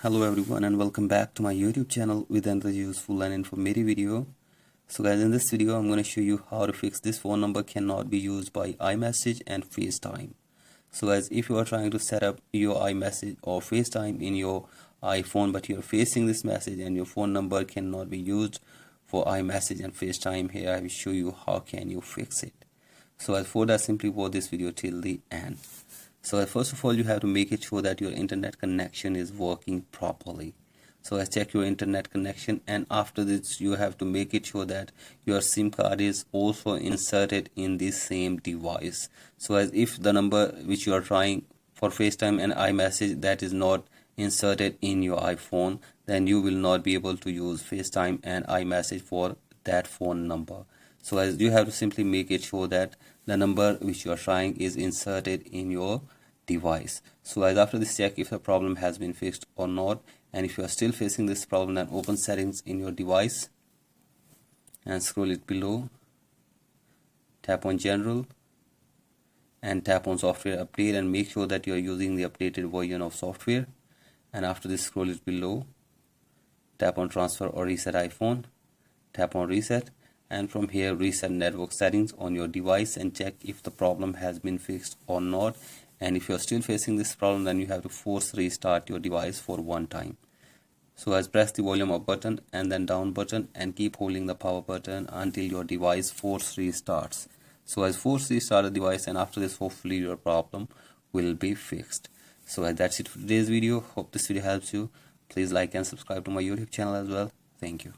Hello everyone and welcome back to my YouTube channel with another useful and informative video. So guys, in this video I'm going to show you how to fix this phone number cannot be used by iMessage and FaceTime. So guys, if you are trying to set up your iMessage or FaceTime in your iPhone but you're facing this message and your phone number cannot be used for iMessage and FaceTime, here I will show you how can you fix it. So as for that, simply watch this video till the end. So first of all, you have to make it sure that your internet connection is working properly. So let's check your internet connection, and after this you have to make it sure that your SIM card is also inserted in the same device. So as if the number which you are trying for FaceTime and iMessage that is not inserted in your iPhone, then you will not be able to use FaceTime and iMessage for that phone number. So as you have to simply make it sure that the number which you are trying is inserted in your device. So as after this, check if the problem has been fixed or not, and if you are still facing this problem, then open settings in your device and scroll it below, tap on general and tap on software update and make sure that you are using the updated version of software. And after this, scroll it below, tap on transfer or reset iPhone, tap on reset, and from here reset network settings on your device and check if the problem has been fixed or not. And if you're still facing this problem, then you have to force restart your device for one time. So as press the volume up button and then down button and keep holding the power button until your device force restarts. So as force restart the device, and after this hopefully your problem will be fixed. So that's it for today's video. Hope this video helps you. Please like and subscribe to my YouTube channel as well. Thank you.